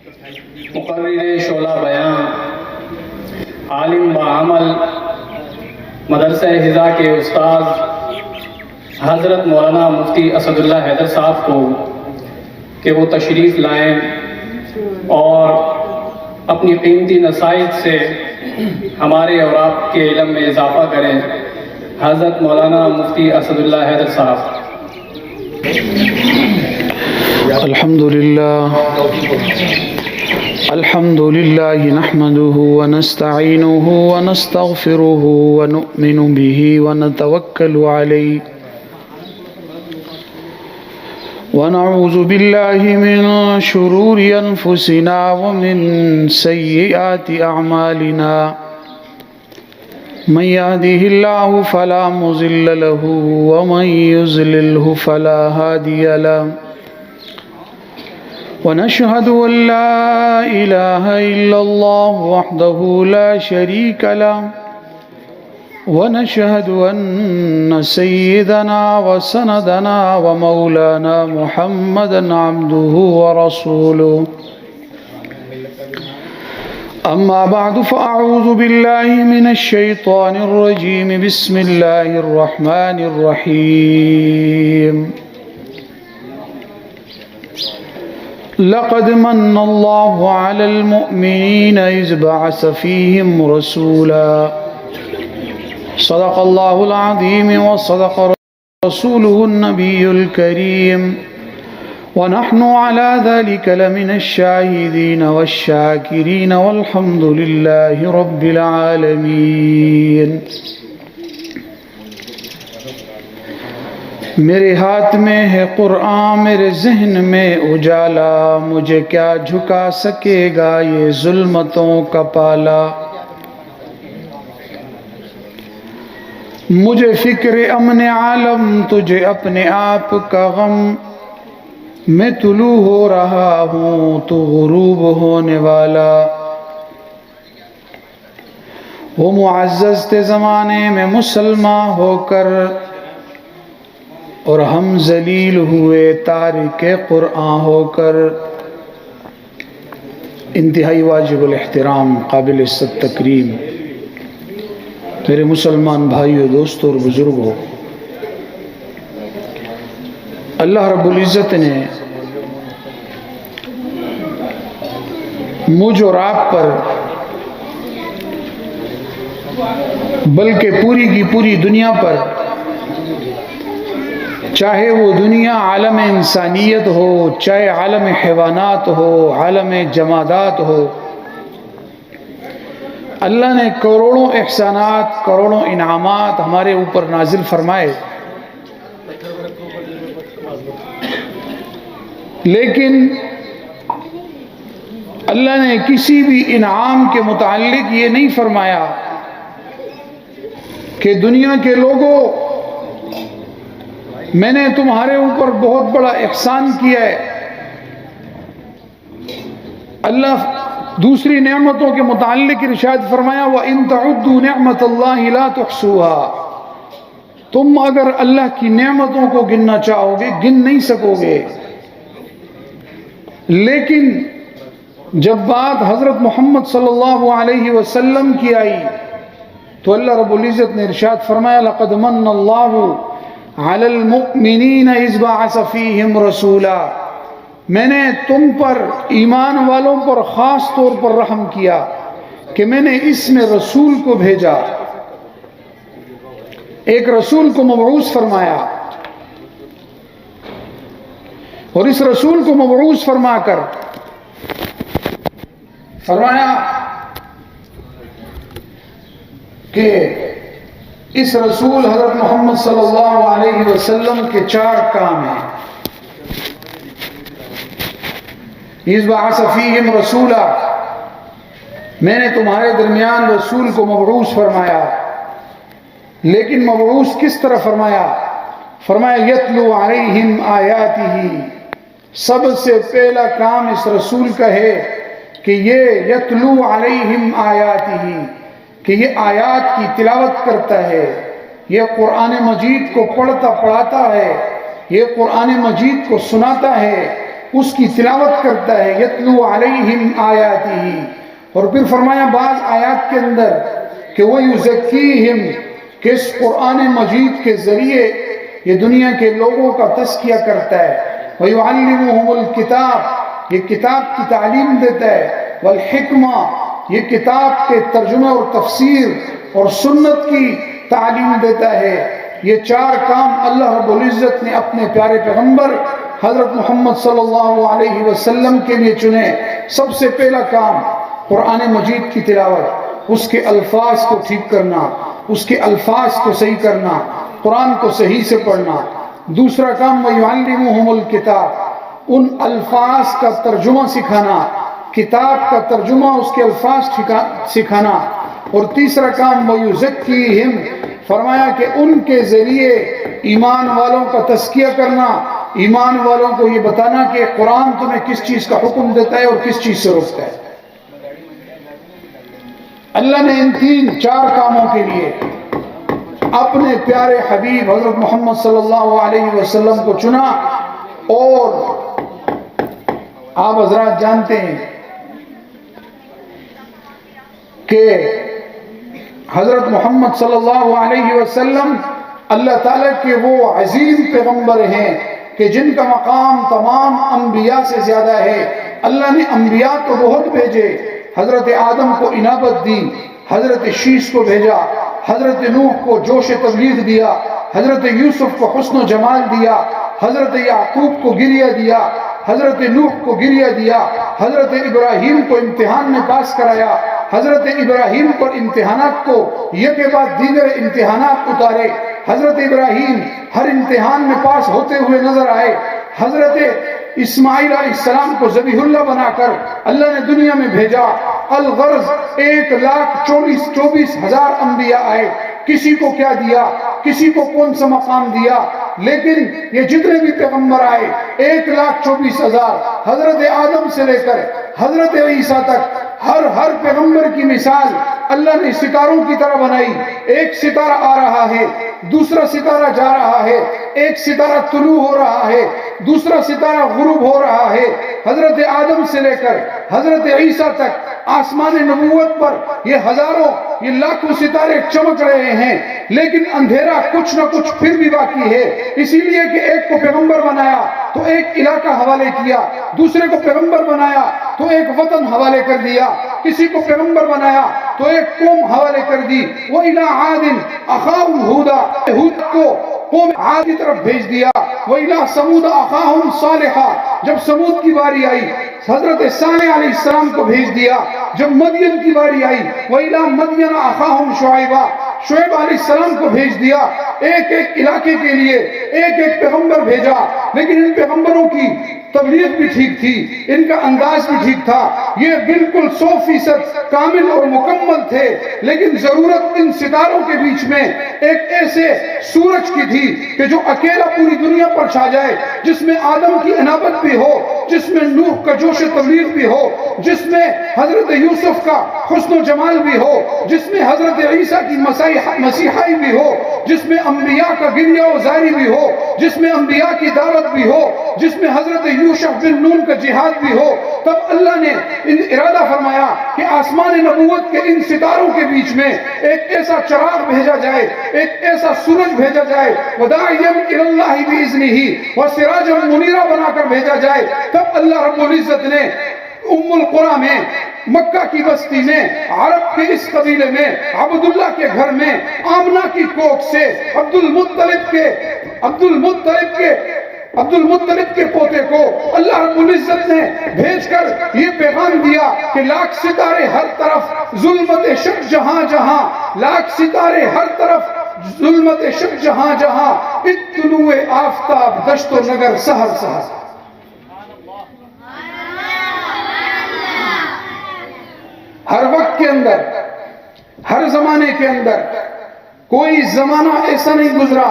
مقرر شعلہ بیان، عالم بعمل، مدرسہ حضا کے استاد حضرت مولانا مفتی اسد اللہ حیدر صاحب کو کہ وہ تشریف لائیں اور اپنی قیمتی نصائح سے ہمارے اور آپ کے علم میں اضافہ کریں۔ حضرت مولانا مفتی اسد اللہ حیدر صاحب۔ الحمد لله نحمده ونستعينه ونستغفره ونؤمن به ونتوكل عليه ونعوذ بالله من شرور أنفسنا ومن سيئات أعمالنا من يهده الله فلا مضل له ومن يضلله فلا هادي له ونشهد أن لا إله إلا الله وحده لا شريك له ونشهد أن سيدنا وسندنا ومولانا محمدا عبده ورسوله أما بعد فأعوذ بالله من الشيطان الرجيم بسم الله الرحمن الرحيم لقد من الله على المؤمنين إذ بعث فيهم رسولا صدق الله العظيم وصدق رسوله النبي الكريم ونحن على ذلك لمن الشاهدين والشاكرين والحمد لله رب العالمين۔ میرے ہاتھ میں ہے قرآن، میرے ذہن میں اجالا، مجھے کیا جھکا سکے گا یہ ظلمتوں کا پالا۔ مجھے فکر امن عالم، تجھے اپنے آپ کا غم، میں طلوع ہو رہا ہوں تو غروب ہونے والا۔ وہ معزز تھے زمانے میں مسلمان ہو کر، اور ہم ذلیل ہوئے تارک قرآن ہو کر۔ انتہائی واجب الاحترام، قابل عزت تکریم میرے مسلمان بھائیو، دوستو اور بزرگوں، اللہ رب العزت نے مجھ اور آپ پر بلکہ پوری کی پوری دنیا پر، چاہے وہ دنیا عالم انسانیت ہو، چاہے عالم حیوانات ہو، عالم جمادات ہو، اللہ نے کروڑوں احسانات، کروڑوں انعامات ہمارے اوپر نازل فرمائے، لیکن اللہ نے کسی بھی انعام کے متعلق یہ نہیں فرمایا کہ دنیا کے لوگوں میں نے تمہارے اوپر بہت بڑا احسان کیا ہے۔ اللہ دوسری نعمتوں کے متعلق ارشاد فرمایا وَإِن تَعُدُّوا نِعْمَةَ اللَّهِ لَا تُحْصُوهَا، تم اگر اللہ کی نعمتوں کو گننا چاہو گے گن نہیں سکو گے۔ لیکن جب بات حضرت محمد صلی اللہ علیہ وسلم کی آئی تو اللہ رب العزت نے ارشاد فرمایا لَقَدْ مَنَّ اللَّهُ عَلَى الْمُؤْمِنِينَ إِذْ بَعَثَ فِيهِمْ رَسُولًا، میں نے تم پر، ایمان والوں پر خاص طور پر رحم کیا کہ میں نے اس میں رسول کو بھیجا، ایک رسول کو مبعوث فرمایا، اور اس رسول کو مبعوث فرما کر فرمایا کہ اس رسول حضرت محمد صلی اللہ علیہ وسلم کے 4 کام ہیں۔ اِذْ بَعَثَ فِيهِمْ رَسُولًا، میں نے تمہارے درمیان رسول کو مبعوث فرمایا، لیکن مبعوث کس طرح فرمایا؟ فرمایا یتلو علیہم آیاتہ، سب سے پہلا کام اس رسول کا ہے کہ یہ یتلو علیہم آیاتہ، کہ یہ آیات کی تلاوت کرتا ہے، یہ قرآن مجید کو پڑھتا پڑھاتا ہے، یہ قرآن مجید کو سناتا ہے، اس کی تلاوت کرتا ہے، یتلو علیہم آیاتہ، اور پھر فرمایا بعض آیات کے اندر کہ وَيُزَكِّيهِمْ، کہ اس قرآن مجید کے ذریعے یہ دنیا کے لوگوں کا تزکیہ کرتا ہے، وَيُعَلِّمُهُمُ الْكِتَابِ، یہ کتاب کی تعلیم دیتا ہے، وَالْحِکْمَةِ، یہ کتاب کے ترجمہ اور تفسیر اور سنت کی تعلیم دیتا ہے۔ یہ چار کام اللہ رب العزت نے اپنے پیارے پیغمبر حضرت محمد صلی اللہ علیہ وسلم کے لیے چنے۔ سب سے پہلا کام قرآن مجید کی تلاوت، اس کے الفاظ کو ٹھیک کرنا، اس کے الفاظ کو صحیح کرنا، قرآن کو صحیح سے پڑھنا۔ دوسرا کام وَيُعَلِّمُهُمُ الْكِتَابِ، ان الفاظ کا ترجمہ سکھانا، کتاب کا ترجمہ، اس کے الفاظ سکھانا۔ اور تیسرا کام وَيُزَكِّيهِمْ، فرمایا کہ ان کے ذریعے ایمان والوں کا تزکیہ کرنا، ایمان والوں کو یہ بتانا کہ قرآن تمہیں کس چیز کا حکم دیتا ہے اور کس چیز سے روکتا ہے۔ اللہ نے ان تین چار کاموں کے لیے اپنے پیارے حبیب حضرت محمد صلی اللہ علیہ وسلم کو چنا۔ اور آپ حضرات جانتے ہیں کہ حضرت محمد صلی اللہ علیہ وسلم اللہ تعالیٰ کے وہ عظیم پیغمبر ہیں کہ جن کا مقام تمام انبیاء سے زیادہ ہے۔ اللہ نے انبیاء تو بہت بھیجے، حضرت آدم کو انابت دی، حضرت شیش کو بھیجا، حضرت نوح کو جوش تبلیغ دیا، حضرت یوسف کو حسن و جمال دیا، حضرت یعقوب کو گریہ دیا، حضرت نوح کو گریہ دیا، حضرت ابراہیم کو امتحان میں پاس کرایا، حضرت ابراہیم پر امتحانات کو یک کے بعد دیگر امتحانات اتارے، حضرت ابراہیم ہر امتحان میں پاس ہوتے ہوئے نظر آئے، حضرت اسماعیل علیہ السلام کو ذبیح اللہ بنا کر اللہ نے دنیا میں بھیجا۔ الغرض 1,24,000 انبیاء آئے، کسی کو کیا دیا، کسی کو کون سا مقام دیا، لیکن یہ جتنے بھی پیغمبر آئے 1,24,000 حضرت آدم سے لے کر حضرت عیسیٰ تک ہر پیغمبر کی مثال اللہ نے ستاروں کی طرح بنائی۔ ایک ستارہ آ رہا ہے، دوسرا ستارہ جا رہا ہے، ایک ستارہ طلوع ہو رہا ہے، دوسرا ستارہ غروب ہو رہا ہے۔ حضرت آدم سے لے کر حضرت عیسیٰ تک آسمان نبوت پر یہ ہزاروں، یہ لاکھوں ستارے چمک رہے ہیں، لیکن اندھیرا کچھ نہ کچھ پھر بھی باقی ہے۔ اسی لیے کہ ایک کو پیغمبر بنایا تو ایک علاقہ حوالے کیا، دوسرے کو پیغمبر بنایا تو ایک وطن حوالے کر دیا، کسی کو پیغمبر بنایا تو ایک قوم حوالے کر دی۔ وَإِلَىٰ عَادٍ أَخَاهُمْ هُودًا، ہود کو قوم عاد کی طرف بھیج دیا۔ وَإِلَىٰ ثَمُودَ أَخَاهُمْ صَالِحًا، جب سمود کی باری آئی حضرت صالح علیہ السلام کو بھیج دیا۔ جب مدین کی باری آئی وَإِلَىٰ مَدْيَنَ أَخَاهُمْ شُعَيْبًا، شعیب علیہ السلام کو بھیج دیا۔ ایک ایک علاقے کے لیے ایک ایک پیغمبر بھیجا، لیکن ان پیغمبروں کی تبلیغ بھی ٹھیک تھی، ان کا انداز بھی ٹھیک تھا، یہ بالکل 100% کامل اور مکمل تھے، لیکن ضرورت ان ستاروں کے بیچ میں ایک ایسے سورج کی تھی کہ جو اکیلا پوری دنیا پر چھا جائے، جس میں آدم کی انابت بھی ہو، جس میں نوح کا جوش تبلیغ بھی ہو، جس میں حضرت یوسف کا حسن و جمال بھی ہو، جس میں حضرت عیسیٰ کی مسیحائی بھی ہو، جس میں انبیاء کا گریہ و زاری بھی ہو، جس میں انبیاء کی دعوت بھی ہو، جس میں حضرت یوشع بن نون کا جہاد بھی ہو۔ تب اللہ نے ارادہ فرمایا کہ آسمان نبوت کے ان ستاروں کے بیچ میں ایک ایسا چراغ بھیجا جائے، ایک ایسا سورج بھیجا جائے، وَدَاعِيًا إِلَى اللَّهِ بِإِذْنِهِ وَسِرَاجًا مُنِيرًا بنا کر بھیجا جائے۔ تب اللہ رب العزت نے ام القریٰ میں، مکہ کی بستی میں، عرب کے اس قبیلے میں، عبداللہ کے گھر میں، آمنہ کی کوکھ سے عبد المطلب کے پوتے کو اللہ رب العزت نے بھیج کر یہ پیغام دیا کہ لاکھ ستارے ہر طرف، ظلمت شب جہاں جہاں، لاکھ ستارے ہر طرف، ظلمت شب جہاں جہاں، طلوع آفتاب دشت و نگر سحر سحر۔ ہر وقت کے اندر، ہر زمانے کے اندر کوئی زمانہ ایسا نہیں گزرا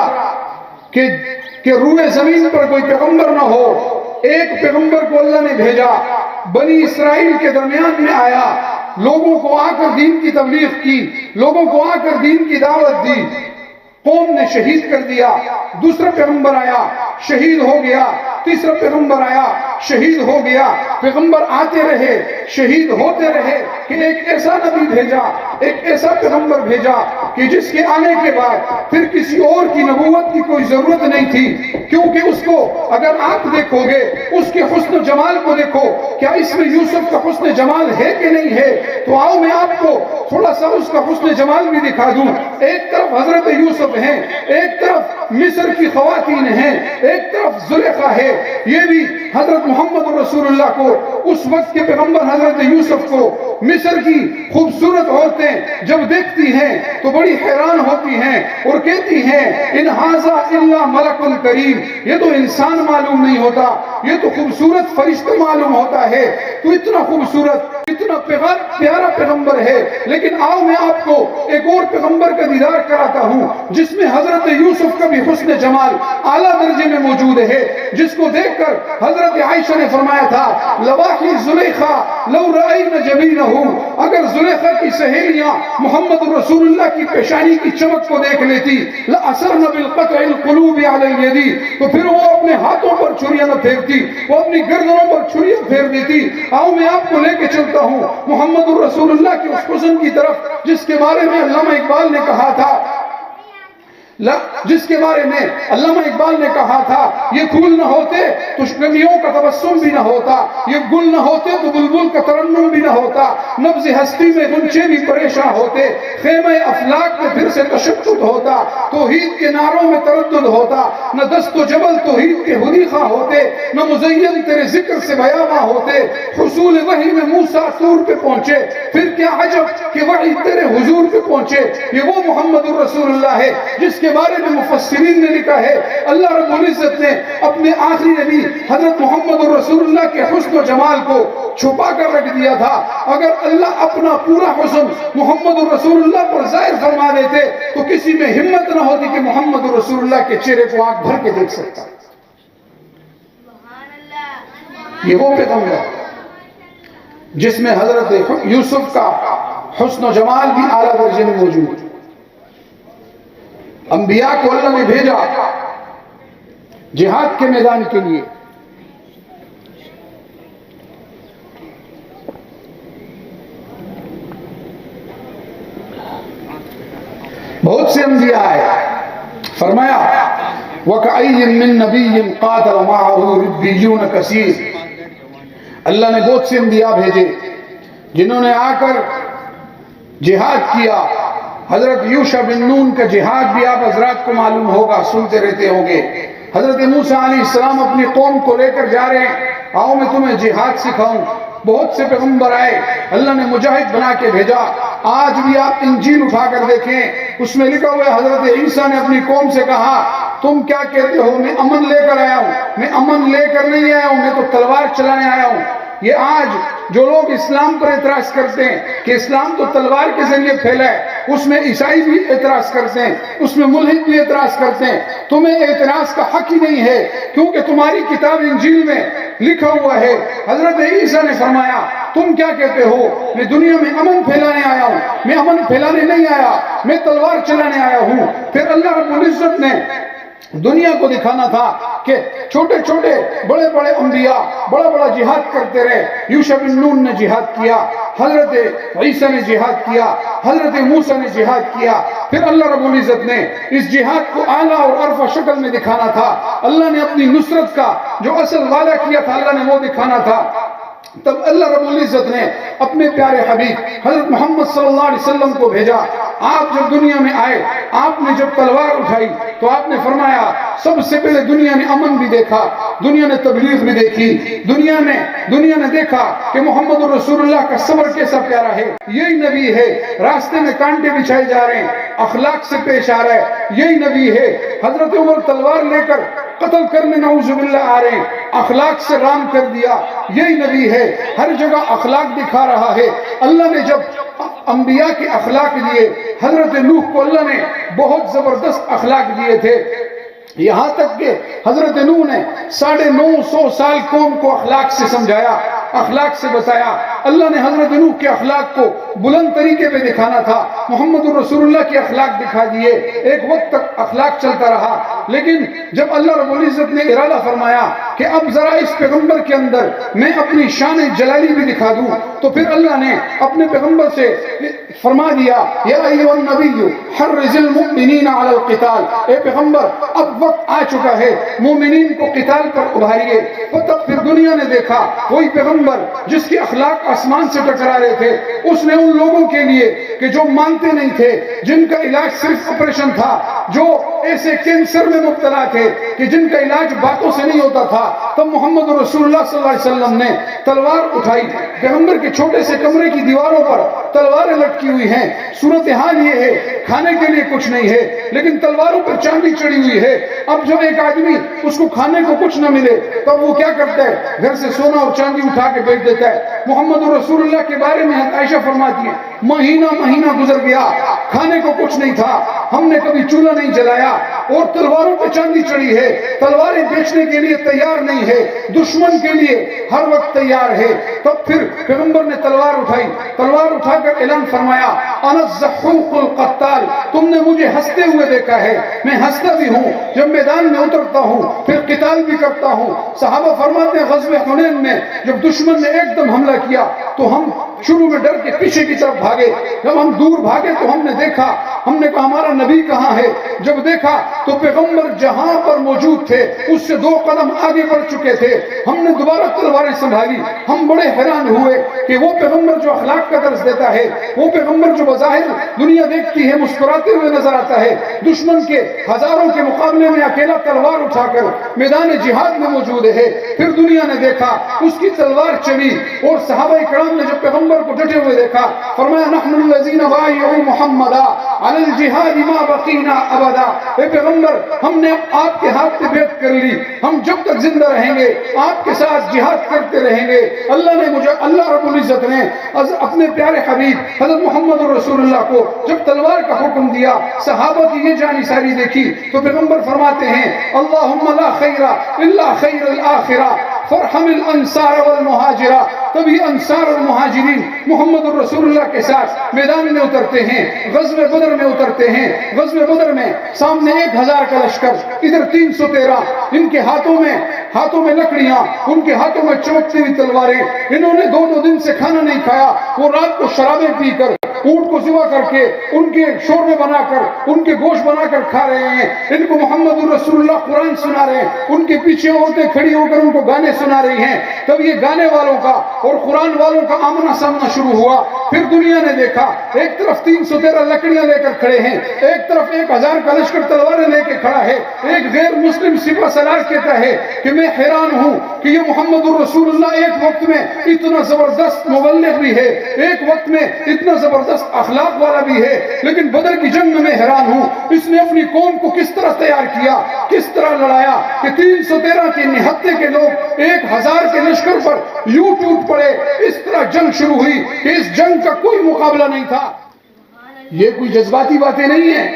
کہ روئے زمین پر کوئی پیغمبر نہ ہو۔ ایک پیغمبر کو اللہ نے بھیجا، بنی اسرائیل کے درمیان میں آیا، لوگوں کو آ کر دین کی تبلیغ کی، لوگوں کو آ کر دین کی دعوت دی، قوم نے شہید کر دیا۔ دوسرا پیغمبر آیا، شہید ہو گیا۔ تیسرا پیغمبر آیا، شہید ہو گیا، پیغمبر آتے رہے، شہید ہوتے رہے، کہ ایک ایسا نبی بھیجا، ایک ایسا پیغمبر بھیجا کہ جس کے آنے کے بعد پھر کسی اور کی نبوت کی کوئی ضرورت نہیں تھی، کیونکہ اس کو اگر آپ دیکھو گے، اس کے حسن و جمال کو دیکھو، کیا اس میں یوسف کا حسن جمال ہے کہ نہیں ہے؟ تو آؤ میں آپ کو تھوڑا سا اس کا حسن جمال بھی دکھا دوں۔ ایک طرف حضرت یوسف ہیں، ایک طرف مصر کی خواتین ہیں، ایک طرف زلیخا ہے۔ یہ بھی حضرت محمد رسول اللہ کو، اس وقت کے پیغمبر حضرت یوسف کو مصر کی خوبصورت عورتیں جب دیکھتی ہیں تو بڑی حیران ہوتی ہیں اور کہتی ہیں ان ھذا الا ملک کریم، یہ تو انسان معلوم نہیں ہوتا، یہ تو خوبصورت فرشتہ معلوم ہوتا ہے، تو اتنا خوبصورت، اتنا پیارا پیغمبر ہے۔ لیکن آؤ میں آپ کو ایک اور پیغمبر کا دیدار کراتا ہوں جس میں حضرت یوسف کا بھی حسن جمال اعلیٰ درجے میں موجود ہے، جس کو دیکھ کر حضرت عائشہ نے فرمایا تھا لواحی زلیخا لو رأین جبینہ، اگر زلیخا کی سہیلیاں محمد رسول اللہ کی پیشانی کی چمک کو دیکھ لیتی لأسرن بالقطع القلوب علی الید، تو پھر وہ اپنے ہاتھوں پر چھریاں نہ پھیرتی، وہ اپنی گردنوں پر چھریاں پھیر دیتی۔ آؤ میں آپ کو لے کے چلتا ہوں محمد رسول اللہ کے اس حسن کی طرف جس کے بارے میں علامہ اقبال نے کہا تھا، جس کے بارے میں علامہ اقبال نے کہا تھا یہ پھول نہ ہوتے تو شکنیوں کا تبسم بھی نہ ہوتا، یہ گل نہ ہوتے تو بلبل کا ترنم بھی نہ ہوتا، نبض ہستی میں غنچے بھی پریشاں ہوتے، خیمہ افلاک میں پھر سے تشدد ہوتا، توحید کے نعروں میں تردد ہوتا، نہ دست و جبل توحید کے حدیقہ ہوتے، نہ مزین تیرے ذکر سے بیاباں ہوتے، حصول وحی میں موسیٰ طور پہ پہنچے، پھر کیا عجب کہ وحی تیرے حضور پہ پہنچے۔ یہ وہ محمد الرسول اللہ ہے جس کے بارے میں مفسرین نے لکھا ہے اللہ رب العزت نے اپنے آخری نبی حضرت محمد رسول اللہ کے حسن و جمال کو چھپا کر رکھ دیا تھا۔ اگر اللہ اپنا پورا حسن محمد رسول اللہ پر ظاہر فرما دیتے تو کسی میں ہمت نہ ہوتی کہ محمد رسول اللہ کے چہرے کو آنکھ بھر کے دیکھ سکتا۔ یہ وہ پیغمبر جس میں حضرت یوسف کا حسن و جمال بھی اعلیٰ درجے میں موجود ہے۔ انبیاء کو اللہ نے بھیجا جہاد کے میدان کے لیے، بہت سے انبیاء آئے، فرمایا وَكَأَيٍّ مِّن نَبِيٍّ قَاتَلَ مَعَهُ رِبِّيُّونَ كَثِيرٌ، اللہ نے بہت سے انبیاء بھیجے جنہوں نے آ کر جہاد کیا۔ حضرت یوشع بن نون کا جہاد بھی آپ حضرات کو معلوم ہوگا، سنتے رہتے ہوں گے۔ حضرت موسیٰ علیہ السلام اپنی قوم کو لے کر جا رہے ہیں، آؤ میں تمہیں جہاد سکھاؤں۔ بہت سے پیغمبر آئے، اللہ نے مجاہد بنا کے بھیجا۔ آج بھی آپ انجیل اٹھا کر دیکھیں، اس میں لکھا ہوا ہے حضرت عیسیٰ نے اپنی قوم سے کہا تم کیا کہتے ہو؟ میں امن لے کر آیا ہوں۔ میں امن لے کر نہیں آیا ہوں، میں تو تلوار چلانے آیا ہوں۔ یہ آج جو لوگ اسلام پر اعتراض کرتے ہیں کہ اسلام تو تلوار کے ذریعے پھیلا ہے، اس میں عیسائی بھی اعتراض کرتے ہیں، اس میں ملحد بھی اعتراض کرتے ہیں۔ تمہیں اعتراض کا حق ہی نہیں ہے، کیونکہ تمہاری کتاب انجیل میں لکھا ہوا ہے۔ حضرت عیسیٰ نے فرمایا تم کیا کہتے ہو؟ میں دنیا میں امن پھیلانے آیا ہوں، میں امن پھیلانے نہیں آیا، میں تلوار چلانے آیا ہوں۔ پھر اللہ رب العزت نے دنیا کو دکھانا تھا کہ چھوٹے چھوٹے بڑے بڑے انبیاء بڑا بڑا جہاد کرتے رہے۔ یوشع بن نون نے جہاد کیا، حضرت عیسیٰ نے جہاد کیا، حضرت موسیٰ نے جہاد کیا۔ پھر اللہ رب العزت نے اس جہاد کو اعلیٰ اور ارفع شکل میں دکھانا تھا۔ اللہ نے اپنی نصرت کا جو اصل وعدہ کیا تھا اللہ نے وہ دکھانا تھا۔ تب اللہ رب العزت نے اپنے پیارے حبیب حضرت محمد صلی اللہ علیہ وسلم کو بھیجا۔ آپ جب دنیا میں آئے، آپ نے جب تلوار اٹھائی تو آپ نے فرمایا سب سے پہلے دنیا نے امن بھی دیکھا، دنیا نے تبلیغ بھی دیکھی، دنیا نے دیکھا کہ محمد رسول اللہ کا صبر کیسا پیارا ہے۔ یہی نبی ہے، راستے میں کانٹے بچھائے جا رہے ہیں، اخلاق سے پیش آ رہا ہے، یہی نبی ہے۔ حضرت عمر تلوار لے کر قتل کرنے نعوذ باللہ آ رہے ہیں، اخلاق سے رام کر دیا، یہی نبی ہے۔ ہر جگہ اخلاق دکھا رہا ہے۔ اللہ نے جب انبیاء کے اخلاق دیے، حضرت نوح کو اللہ نے بہت زبردست اخلاق دیے تھے، یہاں تک کہ حضرت نوح نے 950 سال قوم کو اخلاق سے سمجھایا۔ اخلاق سے بتایا. اللہ نے حضرت نوح کے اخلاق کو بلند طریقے پہ دکھانا تھا, محمد الرسول اللہ کے اخلاق دکھا دیے. ایک وقت تک اخلاق چلتا رہا, لیکن جب اللہ رب العزت نے ارادہ فرمایا کہ اب ذرا اس پیغمبر کے اندر میں اپنی شان جلالی بھی دکھا دوں, تو پھر اللہ نے اپنے پیغمبر سے فرما دیا یا ایھا النبی حرض المؤمنین علی القتال, اے پیغمبر اب وقت آ چکا ہے مومنین کو قتال پر ابھاریے. تب پھر دنیا نے دیکھا وہی پیغمبر جس کے اخلاق آسمان سے ٹکرا رہے تھے, اس نے ان لوگوں کے لیے کہ جو مانتے نہیں تھے, جن کا علاج صرف آپریشن تھا, جو ایسے کینسر میں مبتلا تھے کہ جن کا علاج باتوں سے نہیں ہوتا تھا, تب محمد رسول اللہ صلی اللہ علیہ وسلم نے تلوار اٹھائی. پیغمبر کے چھوٹے سے کمرے کی دیواروں پر تلواریں لٹکی ہوئی ہیں. صورتحال یہ ہے کھانے کے لیے کچھ نہیں ہے, لیکن تلواروں پر چاندی چڑھی ہوئی ہے. اب جب ایک آدمی اس کو کھانے کو کچھ نہ ملے تب وہ کیا کرتا ہے, گھر سے سونا اور چاندی اٹھا کے بیچ دیتا ہے. محمد رسول اللہ کے بارے میں عائشہ فرماتی ہے مہینہ گزر گیا, کھانے کو کچھ نہیں تھا, ہم نے کبھی چولہا نہیں جلایا, اور تلواروں پہ چاندی چڑھی ہے. تلواریں بیچنے کے لیے تیار نہیں ہے, دشمن کے لیے ہر وقت تیار ہے. تب پھر پیغمبر نے تلوار اٹھائی, تلوار اٹھا کر اعلان فرمایا انا الزحوق القتال, تم نے مجھے ہنستے ہوئے دیکھا ہے, میں ہنستا بھی ہوں جب میدان میں اترتا ہوں, پھر قتال بھی کرتا ہوں. صحابہ فرماتے ہیں غزوہ حنین میں جب دشمن نے ایک دم حملہ کیا تو ہم شروع میں ڈر کے پیچھے کی طرف بھاگے. جب ہم دور بھاگے تو ہم نے دیکھا, ہم نے کہا ہمارا نبی کہاں ہے. جب دیکھا تو پیغمبر جہاں پر موجود تھے اس سے 2 قدم آگے بڑھ چکے تھے. ہم نے دوبارہ تلواریں سنبھالی. ہم بڑے حیران ہوئے کہ وہ پیغمبر جو اخلاق کا درس دیتا ہے, وہ پیغمبر جو بظاہر دنیا دیکھتی ہے مسکراتے ہوئے نظر آتا ہے, دشمن کے ہزاروں کے مقابلے میں اکیلا تلوار اٹھا کر میدان جہاد میں موجود ہے. پھر دنیا نے دیکھا اس کی تلوار چلی, اور صحابہ کرام نے جب پیغمبر کو ڈٹے ہوئے دیکھا فرمایا نحن الذین بایعوا محمدا علی الجہاد ما بقینا ابدا, اے پیغمبر ہم نے آپ کے ہاتھ پہ بیعت کر لی, ہم جب تک زندہ رہیں گے آپ کے ساتھ جہاد کرتے رہیں گے. اللہ رب العزت نے اپنے پیارے حبیب حضرت محمد رسول اللہ کو جب تلوار کا حکم دیا, صحابہ کی یہ جانساری دیکھی تو پیغمبر فرماتے ہیں اللہم لا خیر الا خیر الاخرہ فرحم الانصار والمہاجرہ. تبھی انصار اور مہاجرین محمد الرسول اللہ کے ساتھ میدان میں اترتے ہیں, غزوہ بدر میں اترتے ہیں. غزوہ بدر میں سامنے 1000 کا لشکر, ادھر 313, ان کے ہاتھوں میں لکڑیاں, ان کے ہاتھوں میں چمکتی ہوئی تلواریں. انہوں نے 2 دن سے کھانا نہیں کھایا, وہ رات کو شرابیں پی کر اونٹ کو ذبح کر کے ان کے شوربے بنا کر ان کے گوشت بنا کر کھا رہے ہیں. ان کو محمد الرسول اللہ قرآن سنا رہے ہیں, ان کے پیچھے عورتیں کھڑی ہو کر ان کو گانے سنا رہی ہیں. تب یہ گانے والوں کا اور قرآن والوں کا آمنا سامنا شروع ہوا. پھر دنیا نے دیکھا ایک طرف 313 لکڑیاں لے کر کھڑے ہیں, ایک طرف 1000 کا لشکر تلواریں لے کے کھڑا ہے. ایک غیر مسلم سپہ سالار کہتا ہے کہ میں حیران ہوں کہ یہ محمد الرسول اللہ ایک وقت میں اتنا زبردست مبلغ بھی ہے, ایک وقت میں اتنا زبردست اخلاق والا بھی ہے, لیکن بدر کی جنگ میں حیران ہوں اس نے اپنی قوم کو کس طرح تیار کیا, کس طرح لڑایا کہ 313 کے نہتے کے لوگ 1000 کے لشکر پر یوں ٹوٹ پڑے. اس طرح جنگ شروع ہوئی کہ اس جنگ کا کوئی مقابلہ نہیں تھا. یہ کوئی جذباتی باتیں نہیں ہیں,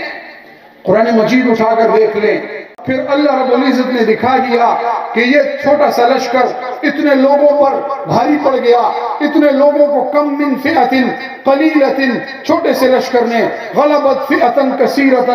قرآن مجید اٹھا کر دیکھ لیں. پھر اللہ رب العزت نے دکھا دیا کہ یہ چھوٹا سا لشکر اتنے لوگوں پر بھاری پڑ گیا, اتنے لوگوں کو کم من فئۃ قلیلۃ, چھوٹے سے لشکر نے غلبت فئۃ کثیرۃ,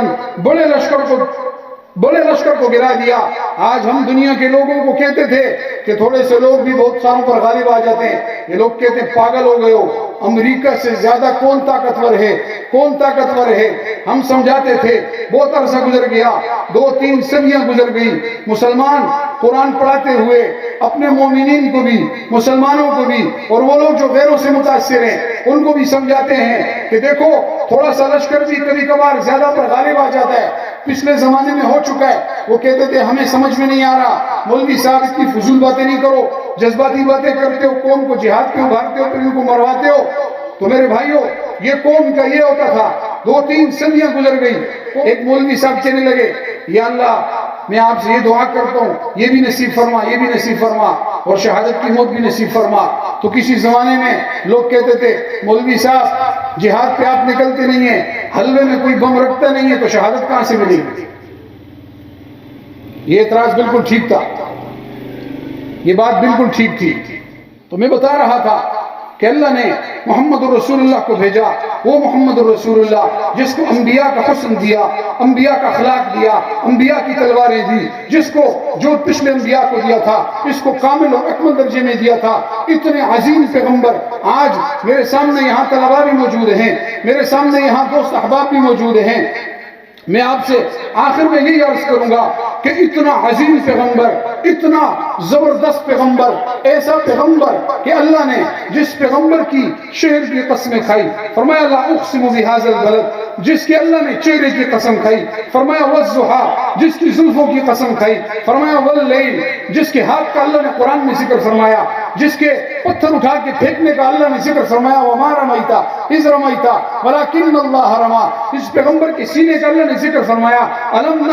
بڑے لشکر کو گرا دیا. آج ہم دنیا کے لوگوں کو کہتے تھے کہ تھوڑے سے لوگ بھی بہت ساروں پر غالب آ جاتے ہیں, یہ لوگ کہتے ہیں پاگل ہو گئے ہو, امریکہ سے زیادہ کون طاقتور ہے, کون طاقتور ہے. ہم سمجھاتے تھے, بہت عرصہ گزر گیا, 2-3 صدیاں گزر گئی, مسلمان قرآن پڑھاتے ہوئے اپنے مومنین کو بھی, مسلمانوں کو بھی, اور وہ لوگ جو غیروں سے متاثر ہیں ان کو بھی سمجھاتے ہیں کہ دیکھو تھوڑا سا لشکر بھی کبھی کبھار زیادہ پر غالب آ جاتا ہے. پچھلے زمانے میں ہو چکا ہے. وہ کہتے تھے ہمیں سمجھ میں نہیں آ رہا, مولوی صاحب اتنی فضول باتیں نہیں کرو, جذباتی باتیں کرتے ہو, قوم کو جہاد پہ ابھارتے ہو, پھر ان کو مرواتے ہو. تو میرے بھائیوں یہ قوم کا یہ ہوتا تھا. 2-3 صدیاں گزر گئی, ایک مولوی صاحب کہنے لگے یا اللہ میں آپ سے یہ دعا کرتا ہوں یہ بھی نصیب فرما, یہ بھی نصیب فرما, اور شہادت کی موت بھی نصیب فرما. تو کسی زمانے میں لوگ کہتے تھے مولوی صاحب جہاد پہ آپ نکلتے نہیں ہیں, حلوے میں کوئی بم رکھتا نہیں ہے, تو شہادت کہاں سے ملے گی. یہ اعتراض بالکل ٹھیک تھا, یہ بات بالکل ٹھیک تھی. تو میں بتا رہا تھا کہ اللہ نے محمد الرسول اللہ کو بھیجا، وہ محمد الرسول اللہ جس کو انبیاء کا حسن دیا، انبیاء کا اخلاق دیا، انبیاء کی تلواریں دی، جس کو جو پچھلے انبیاء کو دیا تھا اس کو کامل اور اکمل درجے میں دیا تھا۔ اتنے عظیم پیغمبر آج میرے سامنے یہاں طلباء بھی موجود ہیں، میرے سامنے یہاں دوست احباب بھی موجود ہیں۔ میں آپ سے آخر میں یہی عرض کروں گا کہ اتنا عظیم پیغمبر، اتنا زبردست پیغمبر، ایسا پیغمبر کہ اللہ نے جس پیغمبر کی شہر کی قسمیں کھائی، فرمایا لا اقسم بهذا البلد، جس کے اللہ نے چہرے کی قسم کھائی، فرمایا والضحى، جس کی زلفوں کی قسم کھائی، فرمایا واللیل، جس کے ہاتھ کا اللہ نے قرآن میں ذکر فرمایا، جس کے پتھر اٹھا کے پھینکنے کا اللہ نے ذکر فرمایا، وما رمیت اذ رمیت ولکن اللہ رمی، اس پیغمبر کے سینے کا اللہ نے ذکر فرمایا، الم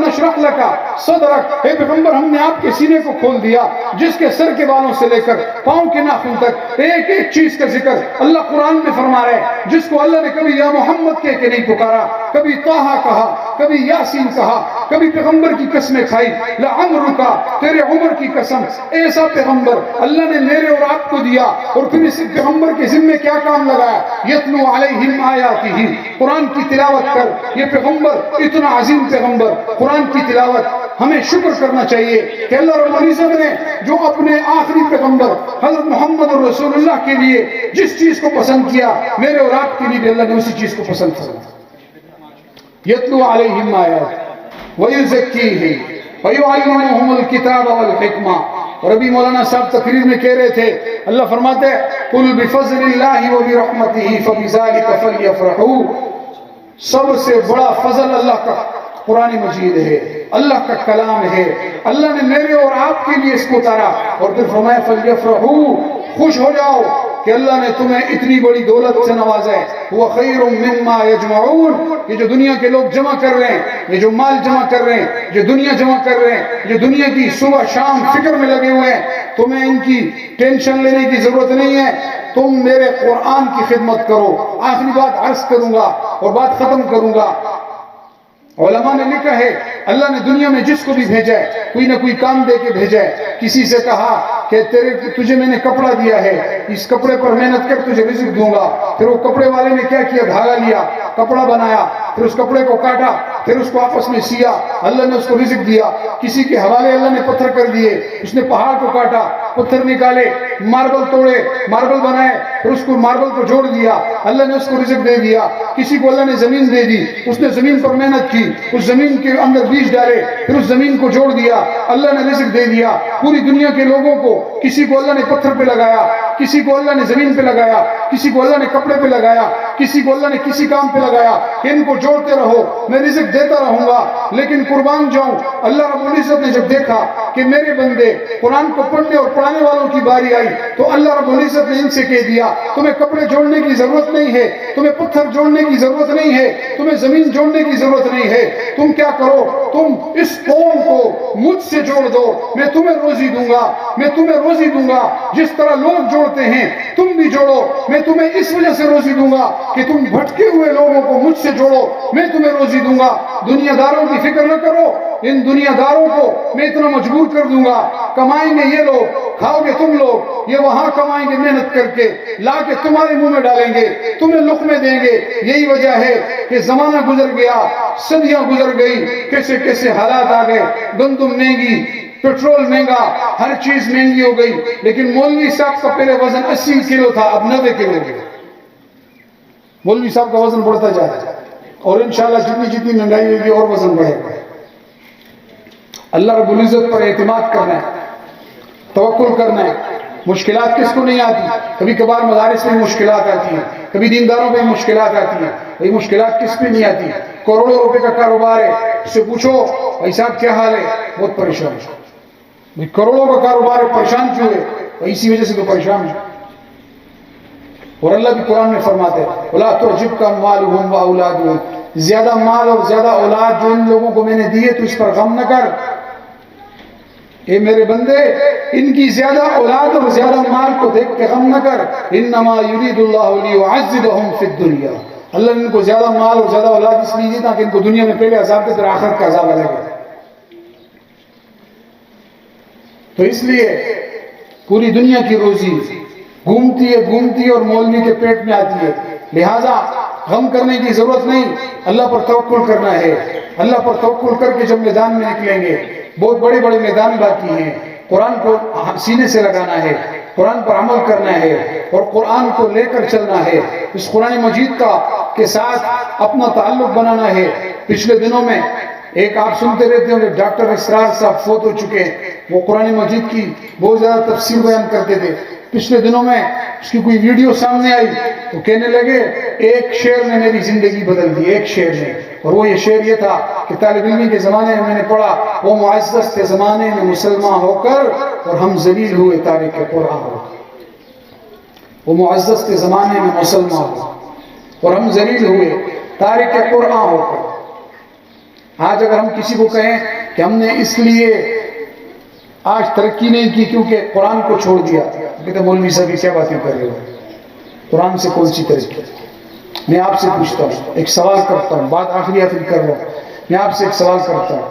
نشرح لک صدرک، اے پیغمبر ہم نے آپ کے سینے کو کھول دیا، جس کے سر کے بالوں سے لے کر پاؤں کے ناخن تک ایک ایک چیز کا ذکر اللہ قرآن میں فرما رہے ہیں، جس کو اللہ نے کبھی یا محمد کہہ کے نہیں پکارا، کبھی طٰہٰ کہا، کبھی یاسین کہا، کبھی پیغمبر کی قسمیں کھائی، لعمرک، تیرے عمر کی قسم، ایسا پیغمبر اللہ نے میرے اور آپ کو دیا۔ اور پھر اس پیغمبر کے ذمہ کیا کام لگایا؟ یتلو علیہم آیاتہ، قرآن کی تلاوت کر۔ یہ پیغمبر اتنا عظیم پیغمبر، قرآن کی تلاوت، ہمیں شکر کرنا چاہیے کہ اللہ رب العزت نے جو اپنے آخری پیغمبر حضرت محمد الرسول اللہ کے لیے جس چیز کو پسند کیا، میرے اور آپ کے لیے بھی اللہ نے اسی چیز کو پسند کیا۔ یتلو علیہم آیات ویزکیہم ویعلمہم الکتاب والحکمہ۔ اور ابھی مولانا صاحب تقریر میں کہہ رہے تھے، اللہ فرماتے ہیں قل بفضل اللہ وبرحمتہ فبذلک فلیفرحوا، سب سے بڑا فضل اللہ کا قرآن مجید ہے، اللہ کا کلام ہے، اللہ نے میرے اور آپ کے لیے اس کو اتارا۔ اور پھر فرمایا فلیفرحوا، خوش ہو جاؤ کہ اللہ نے تمہیں اتنی بڑی دولت سے نوازا ہے۔ وہ خیر مما یجمعون، یہ جو دنیا کے لوگ جمع کر رہے ہیں، یہ جو مال جمع کر رہے ہیں، جو دنیا جمع کر رہے ہیں، جو دنیا کی صبح شام فکر میں لگے ہوئے ہیں، تمہیں ان کی ٹینشن لینے کی ضرورت نہیں ہے، تم میرے قرآن کی خدمت کرو۔ آخری بات عرض کروں گا اور بات ختم کروں گا۔ علماء نے لکھا ہے اللہ نے دنیا میں جس کو بھی بھیجا ہے کوئی نہ کوئی کام دے کے بھیجا ہے۔ کسی سے کہا کہ تجھے میں نے کپڑا دیا ہے، اس کپڑے پر محنت کر تجھے رزق دوں گا۔ پھر وہ کپڑے والے نے کیا کیا؟ دھاگا لیا، کپڑا بنایا، پھر اس کپڑے کو کاٹا، پھر اس کو آپس میں سیا، اللہ نے اس کو رزق دیا۔ کسی کے حوالے اللہ نے پتھر کر دیے، اس نے پہاڑ کو کاٹا، پتھر نکالے، ماربل توڑے، ماربل بنائے، پھر اس کو ماربل کو جوڑ دیا، اللہ نے اس کو رزق دے دیا۔ کسی کو اللہ نے زمین دے دی، اس نے زمین پر محنت کی، اس زمین کے اندر بیج ڈالے، پھر اس زمین کو جوڑ دیا، اللہ نے رزق دے دیا۔ پوری دنیا کے لوگوں کو کسی کو اللہ نے پتھر پہ لگایا، کسی کو اللہ نے زمین پہ لگایا، کسی کو اللہ نے کپڑے پہ لگایا، کسی کو اللہ نے کسی کام پہ لگایا کہ ان کو جوڑتے رہو، میں رزق دیتا رہوں گا۔ لیکن قربان جاؤں، اللہ رب العزت نے جب دیکھا کہ میرے بندے قرآن کو پڑھنے اور پڑھانے والوں کی باری آئی تو اللہ رب العزت نے ان سے کہہ دیا تمہیں کپڑے جوڑنے کی ضرورت نہیں ہے، تمہیں پتھر جوڑنے کی ضرورت نہیں ہے، تمہیں زمین جوڑنے کی ضرورت نہیں ہے۔ تم کیا کرو؟ تم اس قوم کو مجھ سے جوڑ دو، میں تمہیں روزی دوں گا، میں تمہیں روزی دوں گا۔ جس طرح لوگ جوڑتے ہیں تم بھی جوڑو، میں تمہیں اس وجہ سے روزی دوں گا کہ تم بھٹکے ہوئے لوگوں کو مجھ سے جوڑو، میں تمہیں روزی دوں گا۔ دنیا داروں کی فکر نہ کرو، ان دنیا داروں کو میں اتنا مجبور کر دوں گا، کمائیں گے یہ لوگ، کھاؤ گے تم لوگ، یہ وہاں کمائیں گے محنت کر کے، لا کے تمہارے منہ میں ڈالیں گے، تمہیں لقمے دیں گے۔ یہی وجہ ہے کہ زمانہ گزر گیا، صدیاں گزر گئی، کیسے کیسے حالات آ گئے، گندم مہنگی، پیٹرول مہنگا، ہر چیز مہنگی ہو گئی۔ لیکن مولوی صاحب کا پہلے وزن 80 کلو تھا، اب 90 کلو ہو گیا۔ مولوی صاحب کا وزن بڑھتا جا رہا ہے اور انشاءاللہ جتنی مہنگائی ہوگی اور وزن بڑھے گا۔ اللہ رب العزت پر اعتماد کرنا ہے، توکل کرنا ہے۔ مشکلات کس کو نہیں آتی؟ کبھی کبھار مدارس میں مشکلات آتی ہیں، کبھی دینداروں میں مشکلات آتی ہیں، یہ مشکلات کس پہ نہیں آتی؟ کروڑوں روپے کا کاروبار ہے، اس سے پوچھو بھائی صاحب کیا حال ہے؟ بہت پریشان ہے۔ کروڑوں کا کاروبار ہے، پریشان کیوں ہے؟ اسی وجہ سے تو پریشان ہے۔ اور اللہ بھی قرآن میں فرماتے ہیں وَلَا تُعْجِبْكَ أَمْوَالُهُمْ وَأَوْلَادُهُمْ، زیادہ مال اور زیادہ اولاد جو ان لوگوں کو میں نے دی ہے تو اس پر غم نہ کر۔ اے میرے بندے، ان کی زیادہ اولاد اور زیادہ مال کو دیکھ کے غم نہ کر۔ انما یرید اللہ لیعذبہم فی الدنیا، اللہ نے ان کو زیادہ مال اور زیادہ اولاد اس لیے دی تاکہ ان کو دنیا میں پہلے عذاب دے پھر آخرت کا عذاب لگے۔ تو اس لیے پوری دنیا کی روزی گھومتی ہے اور مولوی کے پیٹ میں آتی ہے. لہٰذا غم کرنے کی ضرورت نہیں، اللہ پر توکل کرنا ہے. اللہ پر توکل کر کے جب میدان میں نکلیں گے، بہت بڑے بڑے میدان باقی ہیں. قرآن کو سینے سے لگانا ہے، قرآن پر عمل کرنا ہے اور قرآن کو لے کر چلنا ہے. اس قرآن مجید کا کے ساتھ اپنا تعلق بنانا ہے. پچھلے دنوں میں ایک آپ سنتے رہتے ہوں کہ ڈاکٹر اسرار صاحب فوت ہو چکے ہیں. وہ قرآن مجید کی بہت زیادہ تفسیر بیان کرتے تھے. پچھلے دنوں میں اس کی کوئی ویڈیو سامنے آئی تو کہنے لگے ایک شعر نے میری زندگی بدل دی، ایک شعر نے. اور وہ یہ شعر یہ تھا کہ طالب علمی کے زمانے میں میں نے پڑھا، وہ معزز تھے زمانے میں مسلمان ہو کر اور ہم ذلیل ہوئے تارک قرآن ہو کر. وہ معزز تھے زمانے میں مسلمان ہو اور ہم ذلیل ہوئے تارک قرآن ہو کر. آج اگر ہم کسی کو کہیں کہ ہم نے اس لیے آج ترقی نہیں کی کیونکہ قرآن کو چھوڑ دیا، کہتے ہیں مولوی صاحب کیا باتیں کر رہے ہو، قرآن سے کون سی ترقی. میں آپ سے پوچھتا ہوں، ایک سوال کرتا ہوں، بات آخری کر لو. میں آپ سے ایک سوال کرتا ہوں،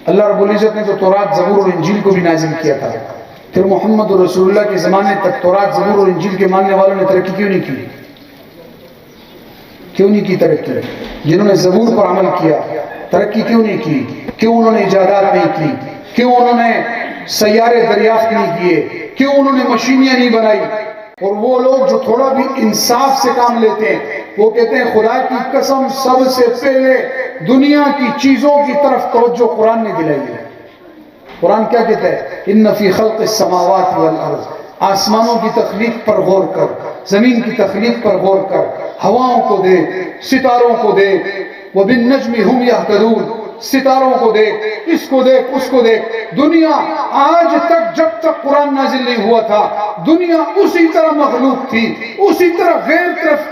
اللہ رب العزت نے تو تورات زبور اور انجیل کو بھی نازل کیا تھا، پھر محمد رسول اللہ کے زمانے تک تورات زبور اور انجیل کے ماننے والوں نے ترقی کیوں نہیں کی؟ کیوں نہیں کی ترقی؟ جنہوں نے زبور پر عمل کیا ترقی کیوں نہیں کی؟ کیوں انہوں نے ایجادات نہیں کی؟ کیوں انہوں نے سیارے دریافت نہیں کیے؟ کیوں انہوں نے مشینیاں نہیں بنائی؟ اور وہ لوگ جو تھوڑا بھی انصاف سے کام لیتے ہیں وہ کہتے ہیں خدا کی قسم سب سے پہلے دنیا کی چیزوں کی طرف توجہ قرآن نے دلائی ہے. قرآن کیا کہتا ہے؟ ان فی خلق السماوات والارض، آسمانوں کی تخلیق پر غور کر، زمین کی تخلیق پر غور کر، ہواؤں کو دیکھ، ستاروں کو دیکھ. وبالنجم هم يهتدون، ستاروں کو دیکھ، اس کو دیکھ، اس کو دیکھ. دنیا آج تک جب تک قرآن نازل نہیں ہوا تھا دنیا اسی طرح مخلوق تھی، اسی طرح غیر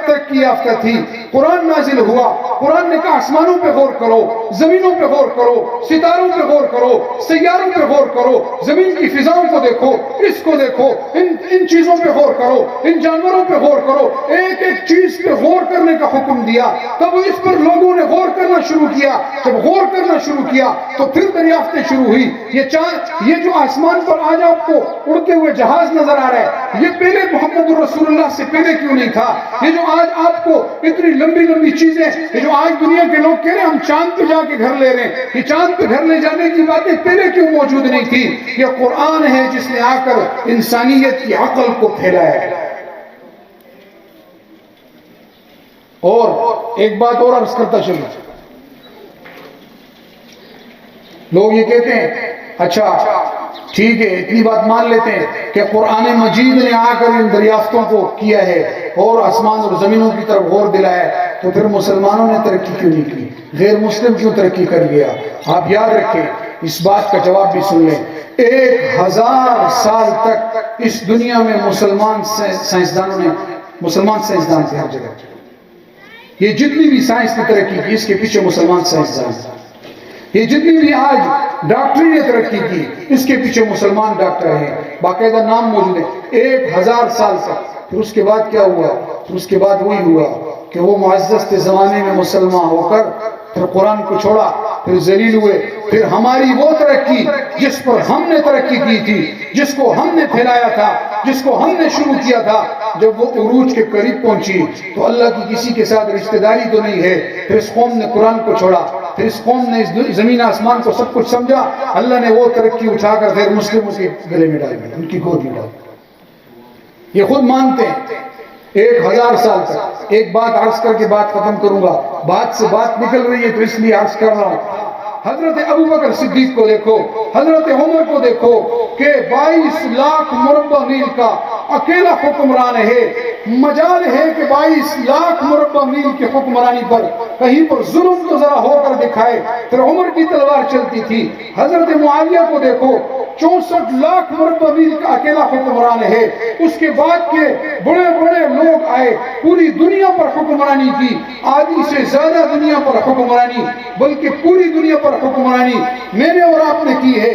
ترقی یافتہ تھی. قرآن نازل ہوا، قرآن نے کہا آسمانوں پہ غور کرو، زمینوں پہ غور کرو، ستاروں پہ غور کرو، سیاروں پہ غور کرو، زمین کی فضاؤں کو دیکھو، اس کو دیکھو، ان چیزوں پہ غور کرو، ان جانوروں پہ غور کرو. ایک ایک چیز پہ غور کرنے کا حکم دیا. تب اس پر لوگوں نے غور کرنا شروع کیا. جب غور کرنا شروع کیا تو پھر دریافتیں شروع ہوئی. یہ جو آسمان پر آج آپ کو اڑتے ہوئے جہاز نظر آ رہا ہے یہ پہلے محمد رسول اللہ سے پہلے کیوں نہیں تھا؟ یہ جو آج آپ کو اتنی لمبی لمبی چیزیں، یہ جو آج دنیا کے لوگ کہہ رہے ہیں ہم چاند پہ جا کے گھر لے رہے ہیں، یہ چاند پہ گھر لے جانے کی باتیں پہلے کیوں موجود نہیں تھی؟ یہ قرآن ہے جس نے آ کر انسانیت کی عقل کو پھیلایا ہے. اور ایک بات اور عرض کرتا چلوں، لوگ یہ کہتے ہیں اچھا ٹھیک ہے اتنی بات مان لیتے ہیں کہ قرآن مجید نے آ کر ان دریافتوں کو کیا ہے اور آسمان اور زمینوں کی طرف غور دلایا ہے، تو پھر مسلمانوں نے ترقی کیوں نہیں کی؟ غیر مسلم کیوں ترقی کر گیا؟ آپ یاد رکھیں، اس بات کا جواب بھی سن لیں. 1000 سال تک اس دنیا میں مسلمان سائنسدان تھے ہر جگہ. یہ جتنی بھی سائنس نے ترقی کی اس کے پیچھے مسلمان سائنسدان. یہ جتنی بھی آج ڈاکٹری نے ترقی کی اس کے پیچھے مسلمان ڈاکٹر ہیں، باقاعدہ نام موجود ہے. 1000 سال تک. پھر اس کے بعد کیا ہوا؟ پھر اس کے بعد وہی ہوا کہ وہ معزز کے زمانے میں مسلمان ہو کر پھر قرآن کو چھوڑا، پھر ذلیل ہوئے. پھر ہماری وہ ترقی جس پر ہم نے ترقی کی تھی، جس کو ہم نے پھیلایا تھا، جس کو ہم نے شروع کیا تھا، جب وہ عروج کے قریب پہنچی تو اللہ کی کسی کے ساتھ رشتہ داری تو نہیں ہے. پھر اس قوم نے قرآن کو چھوڑا، پھر اس قوم نے اس زمین آسمان کو سب کچھ سمجھا. اللہ نے وہ ترقی اٹھا کر غیر مسلموں کے گلے میں ڈال دیا، ان کی گود میں ڈال دیا. یہ خود مانتے ہیں. 1000 سال تک. ایک بات عرض کر کے بات ختم کروں گا، بات سے بات نکل رہی ہے تو اس لیے عرض کر رہا ہوں. حضرت ابو بکر صدیق کو دیکھو، حضرت عمر کو دیکھو کہ 22 لاکھ مربع میل کا اکیلا حکمران ہے. مجال ہے کہ 22 لاکھ مربع میل کی حکمرانی پر کہیں پر ظلم تو ذرا ہو کر دکھائے. پھر عمر کی تلوار چلتی تھی. حضرت معاویہ کو دیکھو، 64 لاکھ مربع میل کا اکیلا حکمران ہے. اس کے بعد کے بڑے بڑے لوگ آئے، پوری دنیا پر حکمرانی کی. آدھی سے زیادہ دنیا پر حکمرانی، بلکہ پوری دنیا پر حکمرانی میں نے اور آپ نے کی ہے.